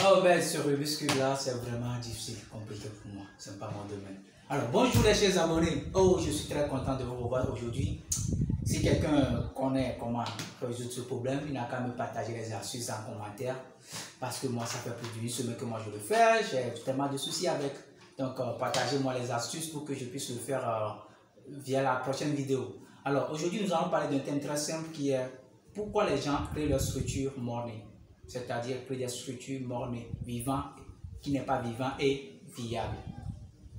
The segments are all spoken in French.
Oh ben ce rebuscule là c'est vraiment difficile, compliqué pour moi, c'est pas mon domaine. Alors bonjour les chers abonnés, oh je suis très content de vous revoir aujourd'hui. Si quelqu'un connaît comment résoudre ce problème, il n'a qu'à me partager les astuces en commentaire. Parce que moi ça fait plus d'une semaine que moi je le fais, j'ai tellement de soucis avec. Donc partagez-moi les astuces pour que je puisse le faire via la prochaine vidéo. Alors aujourd'hui nous allons parler d'un thème très simple qui est pourquoi les gens créent leur structure mornée. C'est-à-dire créer des structures mornées, vivantes, qui n'est pas vivant et viable.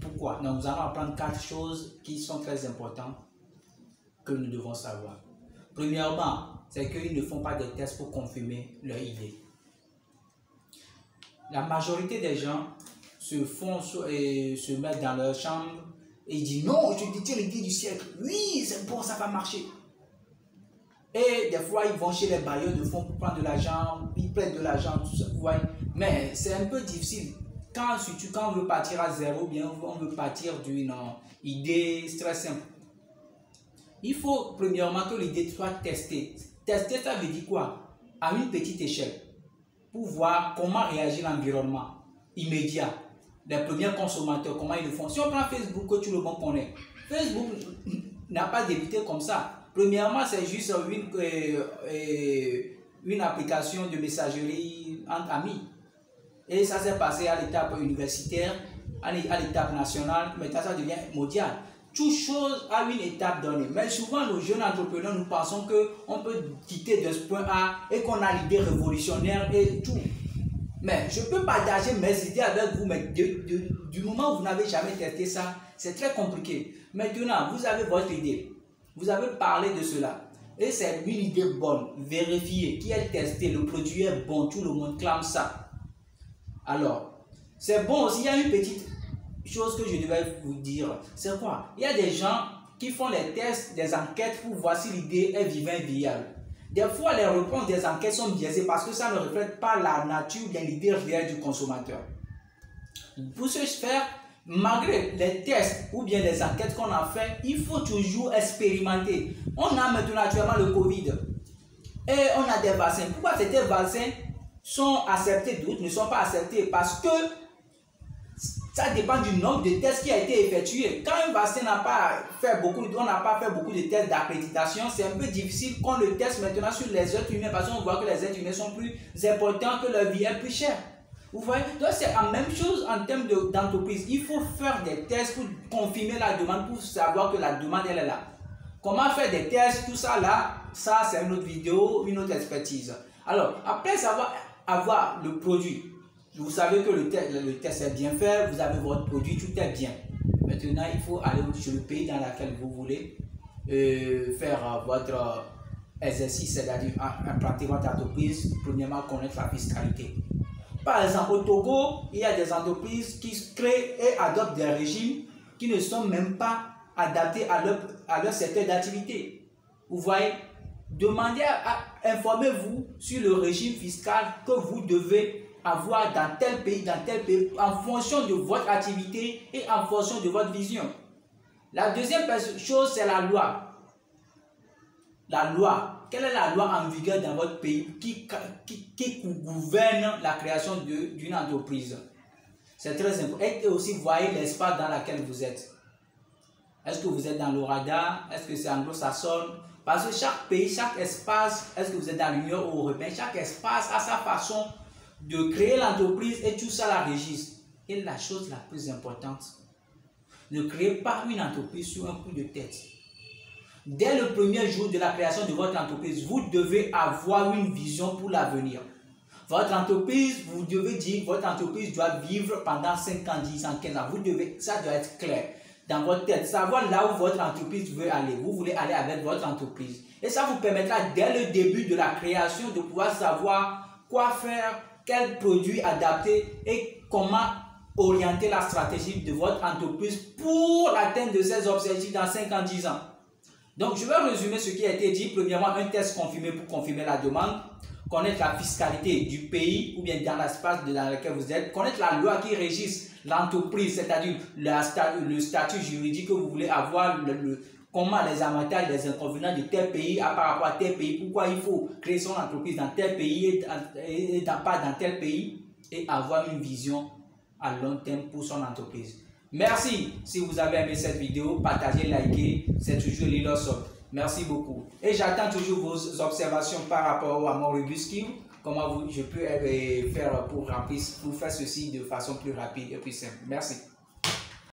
Pourquoi? Donc nous allons apprendre 4 choses qui sont très importantes que nous devons savoir. Premièrement, c'est qu'ils ne font pas de tests pour confirmer leur idée. La majorité des gens se mettent dans leur chambre et disent non, je détiens l'idée du siècle. Oui, c'est bon, ça va marcher. Et des fois, ils vont chez les bailleurs de fonds pour prendre de l'argent, ils prêtent de l'argent, tout ça, vous voyez. Mais c'est un peu difficile. Surtout quand on veut partir à zéro, bien on veut partir d'une idée très simple. Il faut premièrement que l'idée soit testée. Tester, ça veut dire quoi? À une petite échelle. Pour voir comment réagit l'environnement immédiat. Les premiers consommateurs, comment ils le font. Si on prend Facebook, que tout le monde connaît. Facebook n'a pas débuté comme ça. Premièrement, c'est juste une application de messagerie entre amis. Et ça s'est passé à l'étape universitaire, à l'étape nationale, maintenant ça devient mondial. Toute chose a une étape donnée. Mais souvent, nos jeunes entrepreneurs, nous pensons qu'on peut quitter de ce point A et qu'on a l'idée révolutionnaire et tout. Mais je peux partager mes idées avec vous, mais du moment où vous n'avez jamais testé ça, c'est très compliqué. Maintenant, vous avez votre idée. Vous avez parlé de cela. Et c'est une idée bonne, vérifiée, qui est testée. Le produit est bon, tout le monde clame ça. Alors, c'est bon aussi, il y a une petite chose que je devais vous dire. C'est quoi? Il y a des gens qui font les tests, des enquêtes pour voir si l'idée est vivante et viable. Des fois, les réponses des enquêtes sont biaisées parce que ça ne reflète pas la nature ou bien l'idée réelle du consommateur. Pour ce faire, malgré les tests ou bien les enquêtes qu'on a fait, il faut toujours expérimenter. On a maintenant actuellement le Covid et on a des vaccins. Pourquoi ces vaccins sont acceptés, d'autres ne sont pas acceptés? Parce que ça dépend du nombre de tests qui a été effectué. Quand un vaccin n'a pas fait beaucoup, on n'a pas fait beaucoup de tests d'accréditation, c'est un peu difficile qu'on le teste maintenant sur les êtres humains parce qu'on voit que les êtres humains sont plus importants, que leur vie est plus chère. Vous voyez? Donc c'est la même chose en termes d'entreprise. Il faut faire des tests pour confirmer la demande, pour savoir que la demande elle est là. Comment faire des tests, tout ça là, ça c'est une autre vidéo, une autre expertise. Alors, après avoir le produit, vous savez que le test est bien fait, vous avez votre produit, tout est bien. Maintenant, il faut aller sur le pays dans lequel vous voulez faire votre exercice, c'est-à-dire implanter votre entreprise, premièrement connaître la fiscalité. Par exemple, au Togo, il y a des entreprises qui créent et adoptent des régimes qui ne sont même pas adaptés à leur secteur d'activité. Vous voyez, informez-vous sur le régime fiscal que vous devez avoir dans tel pays, en fonction de votre activité et en fonction de votre vision. La deuxième chose, c'est la loi. La loi. Quelle est la loi en vigueur dans votre pays qui gouverne la création d'une entreprise? C'est très important. Et aussi, voyez l'espace dans lequel vous êtes. Est-ce que vous êtes dans l'ORADA? Est-ce que c'est anglo-saxon? Parce que chaque pays, chaque espace, est-ce que vous êtes dans l'Union européenne? Chaque espace a sa façon de créer l'entreprise et tout ça la régisse. Et la chose la plus importante, ne créez pas une entreprise sur un coup de tête. Dès le premier jour de la création de votre entreprise, vous devez avoir une vision pour l'avenir. Votre entreprise, vous devez dire que votre entreprise doit vivre pendant 5 ans, 10 ans, 15 ans. Ça doit être clair dans votre tête. Savoir là où votre entreprise veut aller. Vous voulez aller avec votre entreprise. Et ça vous permettra dès le début de la création de pouvoir savoir quoi faire, quel produit adapter et comment orienter la stratégie de votre entreprise pour l'atteinte de ces objectifs dans 5 ans, 10 ans. Donc, je vais résumer ce qui a été dit. Premièrement, un test confirmé pour confirmer la demande. Connaître la fiscalité du pays ou bien dans l'espace dans lequel vous êtes. Connaître la loi qui régisse l'entreprise, c'est-à-dire le statut juridique que vous voulez avoir, comment les avantages, les inconvénients de tel pays par rapport à tel pays, pourquoi il faut créer son entreprise dans tel pays et pas dans tel pays. et avoir une vision à long terme pour son entreprise. Merci. Si vous avez aimé cette vidéo, partagez, likez. C'est toujours Lilosop. Merci beaucoup. Et j'attends toujours vos observations par rapport à mon review skill. Comment je peux faire pour faire ceci de façon plus rapide et plus simple. Merci.